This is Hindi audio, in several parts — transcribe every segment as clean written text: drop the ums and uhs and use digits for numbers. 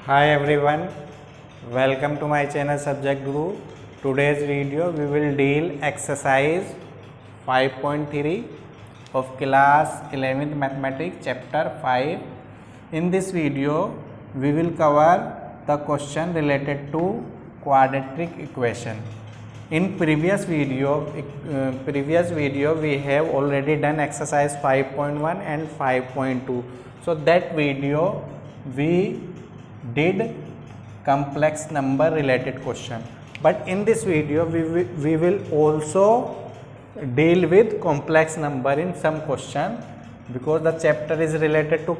Hi everyone, welcome to my channel Subject Guru. Today's video we will deal exercise 5.3 of class 11th mathematics chapter 5. In this video we will cover the question related to quadratic equation. In previous video we have already done exercise 5.1 and 5.2. So that video we did complex number related question, but in this video we will also deal with complex number in some question because the chapter is related to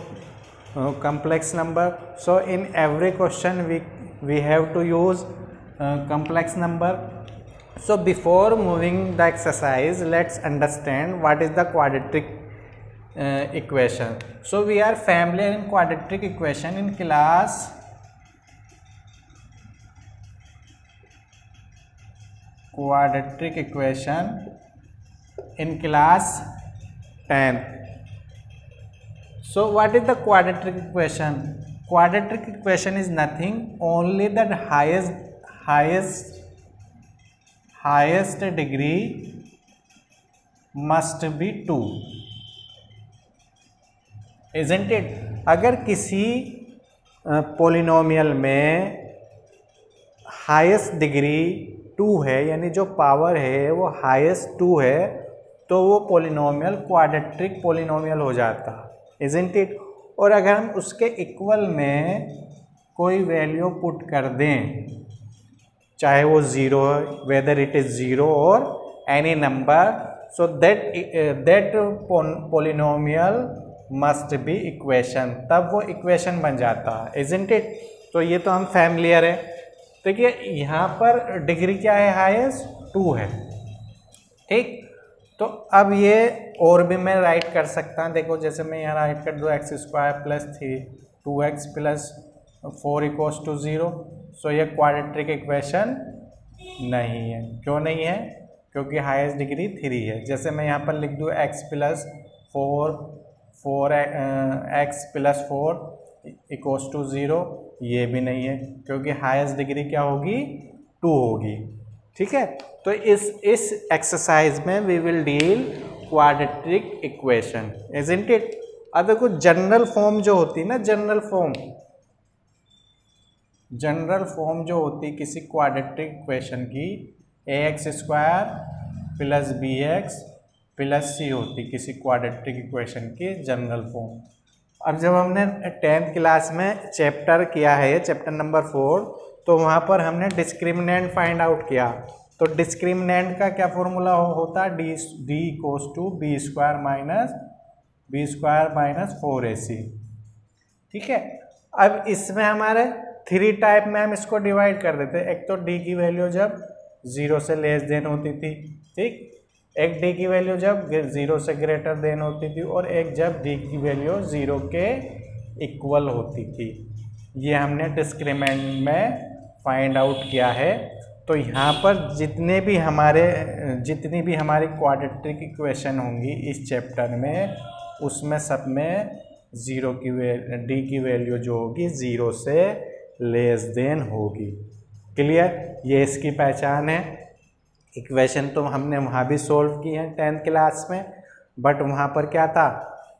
complex number. So in every question we have to use complex number. So before moving the exercise, let's understand what is the quadratic equation. So we are familiar in quadratic equation in class in class 10. So what is the quadratic equation? Quadratic equation is nothing, only that highest degree must be 2, isn't it? अगर किसी पोलिनोमियल में हाईएस्ट डिग्री 2 है, यानी जो पावर है वो हाईएस्ट 2 है, तो वो पोलिनोमियल क्वाड्रेटिक पोलिनोमियल हो जाता, isn't it? और अगर हम उसके इक्वल में कोई वैल्यू पुट कर दें, चाहे वो 0 है, वेदर इट इज 0 और any number, so that polynomial must be equation, तब वो इक्वेशन बन जाता है, isn't it? तो ये तो हम फैमिलियर है. देखिए यहाँ पर डिग्री क्या है, हाईएस्ट 2 है, ठीक. तो अब ये और भी मैं राइट कर सकता हूँ. देखो जैसे मैं यहाँ राइट कर दूँ x² plus 2x plus 4 equals to 0. So ये क्वाड्रेटिक इक्वेशन नहीं है. क्यों नहीं है? क्योंकि हाईएस्ट डिग्री 3 है. जैसे मैं यहाँ पर लिख दूँ x प्लस 4 इक्वल्स टू 0, ये भी नहीं है क्योंकि हाईएस्ट डिग्री क्या होगी, 2 होगी, ठीक है. तो इस एक्सरसाइज में we will deal quadratic equation, isn't it? अब देखो जनरल फॉर्म जो होती है ना, जनरल फॉर्म जो होती है किसी क्वाड्रेटिक इक्वेशन की, ax² plus bx plus c होती किसी क्वाड्रेटिक इक्वेशन की जनरल फॉर्म. अब जब हमने 10th क्लास में चैप्टर किया है, चैप्टर नंबर 4, तो वहाँ पर हमने डिस्क्रिमिनेंट फाइंड आउट किया. तो डिस्क्रिमिनेंट का क्या फॉर्मूला होता है, d equals to b square minus 4ac, ठीक है. अब इसमें हमारे 3 टाइप में हम इसको डिवाइड कर देते. एक तो d की वैल्यू जब 0 से लेस देन होती थी, ठीक. एक d की वैल्यू जब 0 से ग्रेटर देन होती थी, और एक जब d की वैल्यू 0 के इक्वल होती थी. ये हमने डिस्क्रिमिनेंट में फाइंड आउट किया है. तो यहाँ पर जितनी भी हमारी क्वाड्रेटिक इक्वेशन होंगी इस चैप्टर में, उसमें सब में d की वैल्यू जो होगी 0 से लेस देन होगी. क्लियर? ये इसकी पहचान है. इक्वेशन तो हमने वहाँ भी सोल्व की है 10th क्लास में, बट वहाँ पर क्या था,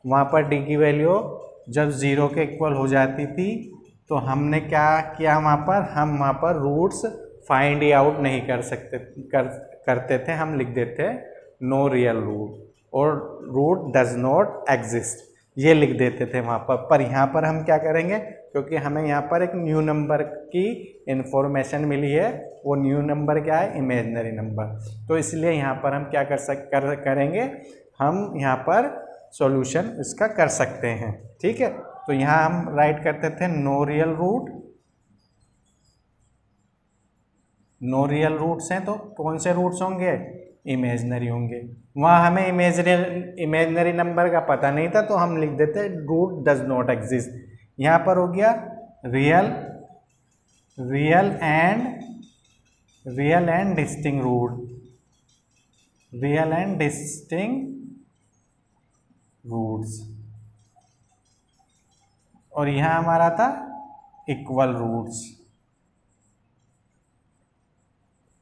वहाँ पर d की वैल्यू जब 0 के इक्वल हो जाती थी, तो हमने क्या किया, हम वहाँ पर रूट्स फाइंड आउट नहीं करते थे. हम लिख देते नो रियल रूट और रूट डज नॉट एग्जिस्ट, ये लिख देते थे वहाँ पर यहाँ पर हम क्या करेंगे, क्योंकि हमें यहाँ पर एक न्यू नंबर की इंफॉर्मेशन मिली है. वो न्यू नंबर क्या है, इमेजिनरी नंबर. तो इसलिए यहाँ पर हम क्या करेंगे, हम यहाँ पर सॉल्यूशन इसका कर सकते हैं, ठीक है. तो यहाँ हम राइट करते थे नो रियल रूट्स हैं, तो कौन से रूट्स होंगे, इमेजिनरी होंगे. वहाँ हमें इमेजिनरी नंबर का पता नहीं था, तो हम लिख देते रूट डज नॉट एग्जिस्ट. यहाँ पर हो गया रियल एंड डिस्टिंक्ट रूट्स. और यहाँ हमारा था इक्वल रूट्स,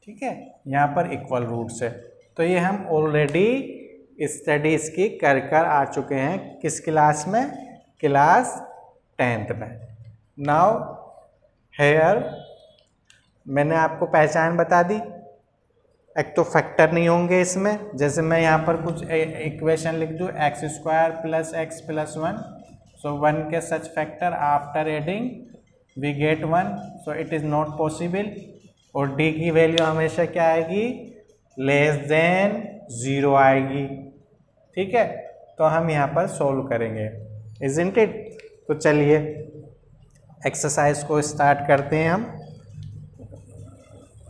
ठीक है, यहाँ पर इक्वल रूट्स है। तो ये हम ऑलरेडी स्टडी इसकी कर कर आ चुके हैं, किस क्लास में, क्लास 10th में। नाउ हेयर मैंने आपको पहचान बता दी, एक तो फैक्टर नहीं होंगे इसमें, जैसे मैं यहाँ पर कुछ इक्वेशन लिख दूँ x² + x + 1, सो 1 के such factor after adding we get 1, so it is not possible. और d की वैल्यू हमेशा क्या आएगी, लेस देन 0 आएगी, ठीक है। तो हम यहाँ पर सोल्व करेंगे, इज़न्ट इट। तो चलिए एक्सरसाइज को स्टार्ट करते हैं हम।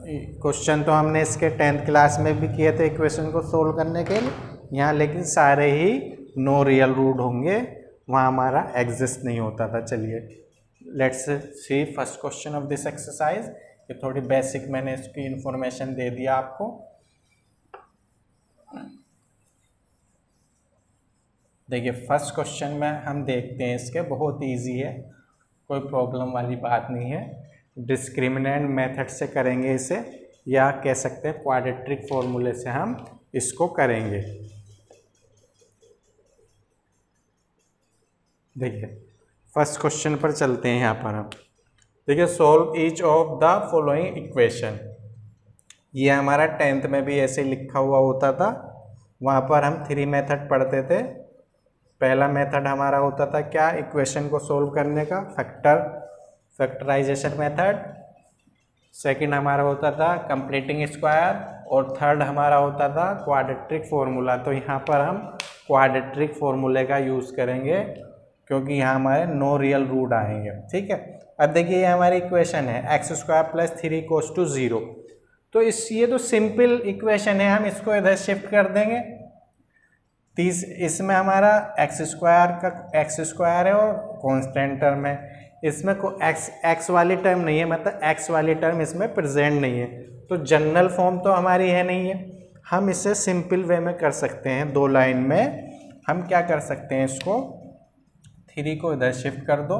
क्वेश्चन तो हमने इसके 10th क्लास में भी किए थे इक्वेशन को सोल्व करने के लिए, यहाँ लेकिन सारे ही नो रियल रूट होंगे, वहाँ हमारा एग्जिस्ट नहीं होता था। चलिए let's see first question of this exercise. ये थोड़ी बेसिक मैंने इसकी इंफॉर्मेशन दे दिया आपको। देखिए फर्स्ट क्वेश्चन में हम देखते हैं, इसके बहुत इजी है, कोई प्रॉब्लम वाली बात नहीं है। डिस्क्रिमिनेंट मेथड से करेंगे इसे, या कह सकते हैं क्वाड्रेटिक फॉर्मूले से हम इसको करेंगे। देखिए फर्स्ट क्वेश्चन पर चलते हैं। यहाँ पर हम देखिए solve each of the following equation. ये हमारा 10th में भी ऐसे लिखा हुआ होता था, वहाँ पर हम 3 मेथड पढ़ते थे। पहला मेथड हमारा होता था क्या, इक्वेशन को सोल्व करने का, फैक्टराइजेशन मेथड। सेकंड हमारा होता था कंप्लीटिंग स्क्वायर, और थर्ड हमारा होता था क्वाड्रेटिक फॉर्मूला। तो यहाँ पर हम क्वाड्रेटिक फॉर्मूले का यूज़ करेंगे, क्योंकि यहाँ हमारे नो रियल रूट आएंगे, ठीक है। अब देखिए ये हमारी इक्वेशन है x² + 3 = 0। तो ये तो सिंपल इक्वेशन है, हम इसको इधर शिफ्ट कर देंगे। इसमें हमारा x² है और कांस्टेंट टर्म है, इसमें को x वाली टर्म नहीं है, मतलब x वाली टर्म इसमें प्रेजेंट नहीं है। तो जनरल फॉर्म तो हमारी है नहीं है, हम इसे सिंपल वे में कर सकते हैं। 2 लाइन में हम क्या कर सकते हैं, इसको 3 को इधर शिफ्ट कर दो,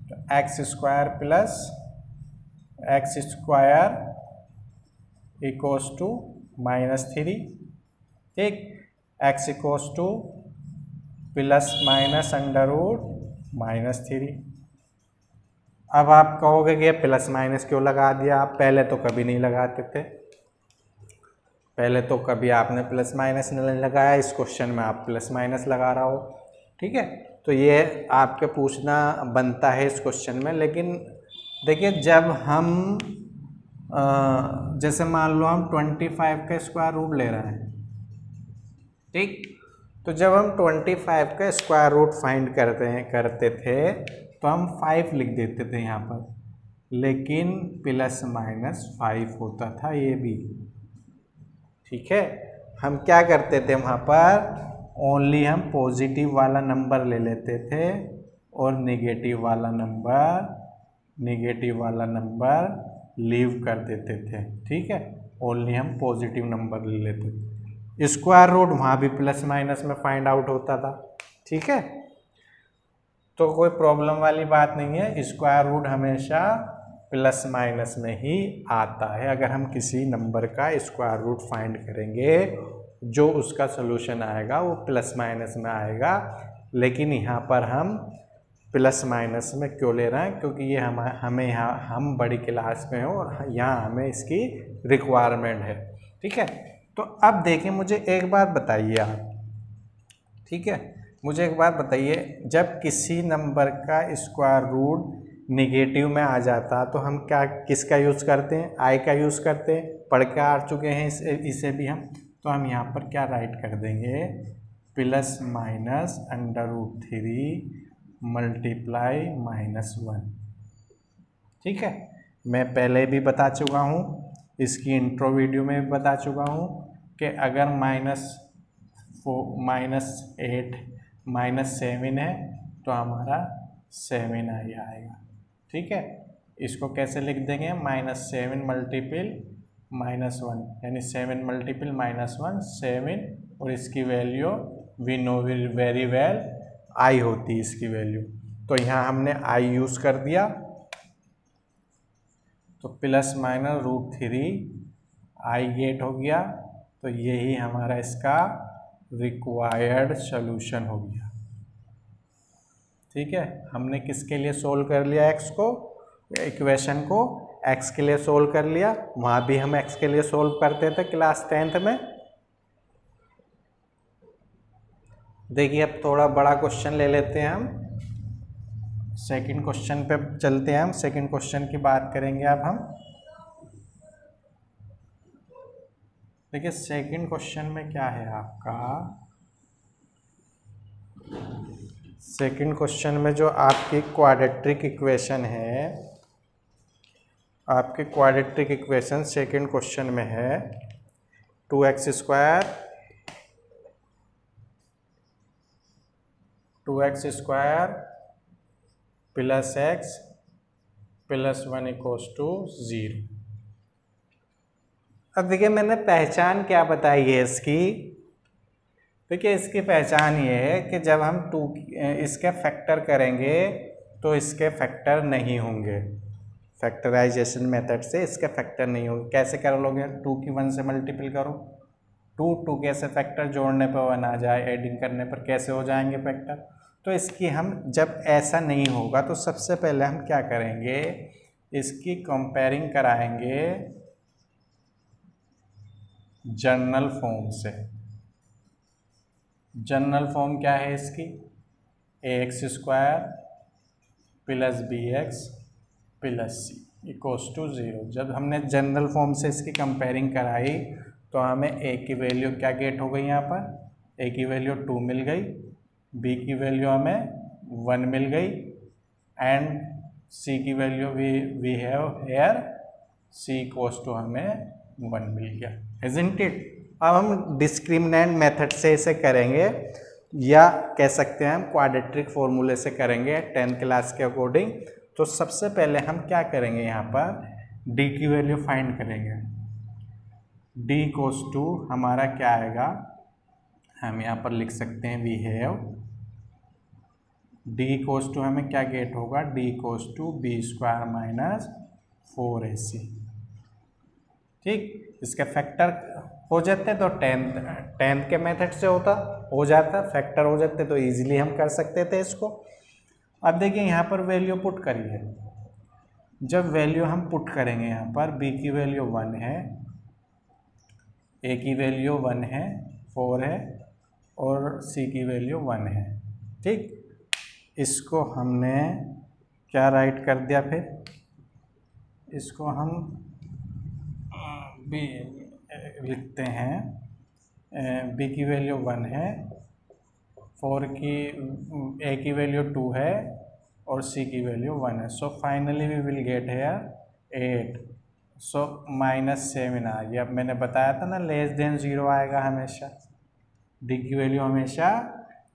तो x² + x² = -3, ठीक। x = ±√-3। अब आप कहोगे कि प्लस माइनस क्यों लगा दिया, आप पहले तो कभी नहीं लगाते थे, पहले तो कभी आपने प्लस माइनस नहीं लगाया, इस क्वेश्चन में आप प्लस माइनस लगा रहा हो, ठीक है। तो ये आपके पूछना बनता है इस क्वेश्चन में। लेकिन देखिए जब हम जैसे मान लो हम 25 का स्क्वायर रूट ले रहे हैं, ठीक। तो जब हम 25 का स्क्वायर रूट फाइंड करते थे तो हम 5 लिख देते थे यहाँ पर, लेकिन ±5 होता था ये भी, ठीक है। हम क्या करते थे वहाँ पर, ओनली हम पॉजिटिव वाला नंबर ले लेते थे और नेगेटिव वाला नंबर लीव कर देते थे, ठीक है। ओनली हम पॉजिटिव नंबर ले लेते थे। स्क्वायर रूट वहाँ भी प्लस माइनस में फाइंड आउट होता था, ठीक है। तो कोई प्रॉब्लम वाली बात नहीं है, स्क्वायर रूट हमेशा प्लस माइनस में ही आता है। अगर हम किसी नंबर का स्क्वायर रूट फाइंड करेंगे, जो उसका सोल्यूशन आएगा वो प्लस माइनस में आएगा। लेकिन यहाँ पर हम प्लस माइनस में क्यों ले रहे हैं, क्योंकि ये हमें यहाँ हम बड़ी क्लास में हो और यहाँ हमें इसकी रिक्वायरमेंट है, ठीक है। तो अब देखिए मुझे एक बात बताइए आप, ठीक है, मुझे एक बात बताइए, जब किसी नंबर का स्क्वायर रूट निगेटिव में आ जाता तो हम किसका यूज़ करते हैं, आई का यूज़ करते हैं, पढ़ के आ चुके हैं इसे भी हम। तो हम यहाँ पर क्या राइट कर देंगे, ±√3 × -1, ठीक है। मैं पहले भी बता चुका हूँ, इसकी इंट्रो वीडियो में भी बता चुका हूँ कि अगर -7 है तो हमारा 7i आएगा, ठीक है। इसको कैसे लिख देंगे, -7 × -1, यानी 7 × -1 7, और इसकी value we know very well I होती है इसकी वैल्यू। तो यहाँ हमने i यूज़ कर दिया, तो प्लस माइनस √3 i गेट हो गया। तो यही हमारा इसका रिक्वायर्ड सॉल्यूशन हो गया। ठीक है, हमने किसके लिए सोल्व कर लिया, x को, इक्वेशन को x के लिए सोल्व कर लिया। वहाँ भी हम x के लिए सोल्व करते थे क्लास 10th में। देखिए अब थोड़ा बड़ा क्वेश्चन ले लेते हैं हम, सेकंड क्वेश्चन पे चलते हैं हम। सेकंड क्वेश्चन की बात करेंगे अब हम। देखिए सेकंड क्वेश्चन में क्या है आपका, सेकंड क्वेश्चन में जो आपकी क्वाड्रेटिक इक्वेशन है, आपके क्वाड्रेटिक इक्वेशन सेकंड क्वेश्चन में है 2x square plus x plus 1 equals to 0। अब देखिए मैंने पहचान क्या बताई है इसकी। देखिए इसकी पहचान ये है कि जब हम इसके फैक्टर करेंगे तो इसके फैक्टर नहीं होंगे, फैक्टराइजेशन मेथड से इसके फैक्टर नहीं होंगे। कैसे कर लोगे, 2 की 1 से मल्टीपल करो, 2 कैसे फैक्टर जोड़ने पर 1 आ जाए, एडिंग करने पर कैसे हो जाएंगे फैक्टर। तो इसकी हम जब ऐसा नहीं होगा तो सबसे पहले हम क्या करेंगे, इसकी कंपेयरिंग कराएंगे जनरल फॉर्म से। जनरल फॉर्म क्या है इसकी, ax square plus bx plus c equals to 0। जब हमने जनरल फॉर्म से इसकी कंपेयरिंग कराई तो हमें a की वैल्यू क्या गेट हो गई, यहाँ पर a की वैल्यू 2 मिल गई, b की वैल्यू हमें 1 मिल गई, एंड c की value we have here c equals to हमें 1 मिल गया, इज़न्ट इट। अब हम डिस्क्रिमिनेंट मेथड से इसे करेंगे, या कह सकते हैं हम क्वाड्रेटिक फॉर्मूले से करेंगे 10th क्लास के अकॉर्डिंग। तो सबसे पहले हम क्या करेंगे, यहाँ पर d की वैल्यू फाइंड करेंगे। d इक्वल्स टू हमारा क्या आएगा, हम यहाँ पर लिख सकते हैं we have d equals to हमें क्या गेट होगा, d equals to b square minus 4ac। ठीक, इसके फैक्टर हो जाते तो 10th के मेथड से हो जाता, फैक्टर हो जाते तो इजीली हम कर सकते थे इसको। अब देखिए यहाँ पर वैल्यू पुट करिए, जब वैल्यू हम पुट करेंगे यहाँ पर b की वैल्यू 1 है, a की वैल्यू 1 है, 4 है, और c की वैल्यू 1 है। ठीक, इसको हमने क्या राइट कर दिया, फिर इसको हम भी लिखते हैं, b की वैल्यू 1 है, 4 की a की वैल्यू 2 है, और c की वैल्यू 1 है। So finally we will get here 8। So -7 आ गया। अब मैंने बताया था ना लेस देन 0 आएगा हमेशा, d की वैल्यू हमेशा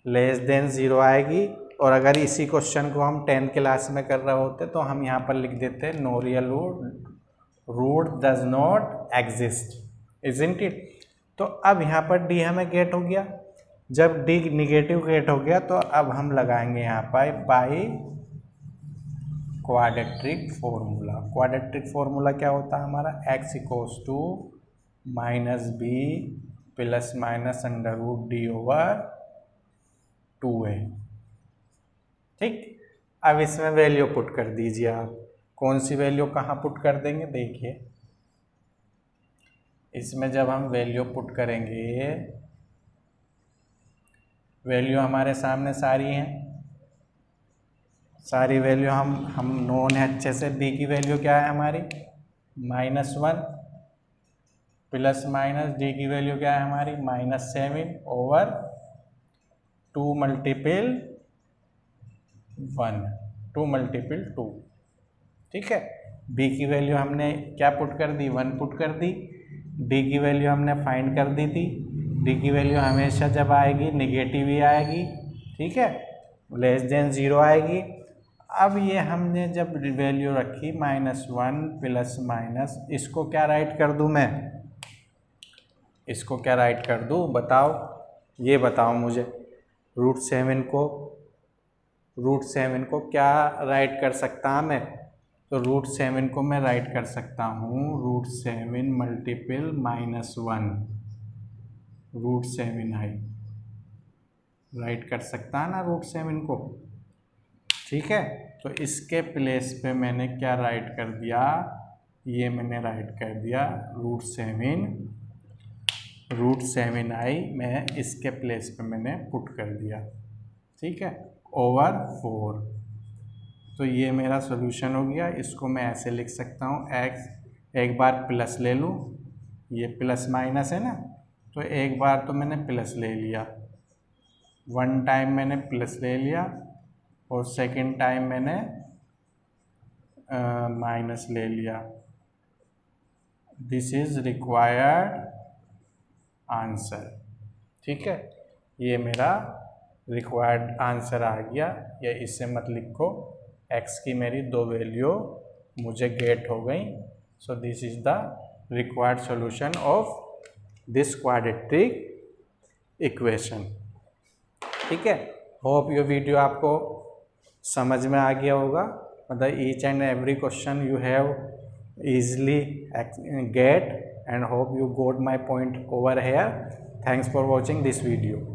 लेस देन 0 आएगी। और अगर इसी क्वेश्चन को हम 10th क्लास में कर रहे होते तो हम यहाँ पर लिख देते no real root does not exist, isn't it. तो अब यहाँ पर d हमें गेट हो गया, जब d निगेटिव गेट हो गया तो अब हम लगाएंगे यहाँ पर by quadratic formula. Quadratic formula क्या होता है हमारा, x equals to -b plus minus √d/2a। ठीक, अब इसमें वैल्यू पुट कर दीजिए आप। कौन सी वैल्यू कहाँ पुट कर देंगे, देखिए इसमें जब हम वैल्यू पुट करेंगे, वैल्यू हमारे सामने सारी हैं, सारी वैल्यू हम नोन है अच्छे से। b की वैल्यू क्या है हमारी -1 प्लस माइनस d की वैल्यू क्या है हमारी -7 ओवर 2 मल्टीपल 1, 2 मल्टीपल 2। ठीक है, b की वैल्यू हमने क्या पुट कर दी, 1 पुट कर दी। d की वैल्यू हमने फाइंड कर दी थी, d की वैल्यू हमेशा जब आएगी निगेटिव ही आएगी। ठीक है, लेस देन 0 आएगी। अब ये हमने जब वैल्यू रखी -1 प्लस माइनस, इसको क्या राइट कर दूं मैं, इसको क्या राइट कर दूं बताओ, ये बताओ मुझे। √7 को √7 को क्या राइट कर सकता हूँ मैं, तो √7 को मैं राइट कर सकता हूँ √7 मल्टीपल -1 √7i राइट कर सकता है ना √7 को। ठीक है, तो इसके प्लेस पे मैंने क्या राइट कर दिया, ये मैंने राइट कर दिया √7i मैं इसके प्लेस पे मैंने पुट कर दिया। ठीक है, ओवर 4। तो ये मेरा सॉल्यूशन हो गया। इसको मैं ऐसे लिख सकता हूँ x, एक बार प्लस ले लूँ, ये प्लस माइनस है ना, तो एक बार तो मैंने प्लस ले लिया, वन टाइम मैंने प्लस ले लिया और सेकंड टाइम मैंने माइनस ले लिया। This is required answer. ठीक है, ये मेरा रिक्वायर्ड आंसर आ गया, या इससे मत लिखो, x की मेरी 2 वैल्यू मुझे गेट हो गई। So this is the required solution of this quadratic equation. ठीक है, होप ये वीडियो आपको समझ में आ गया होगा, मतलब each and every question you have easily get, and hope you got my point over here. Thanks for watching this video.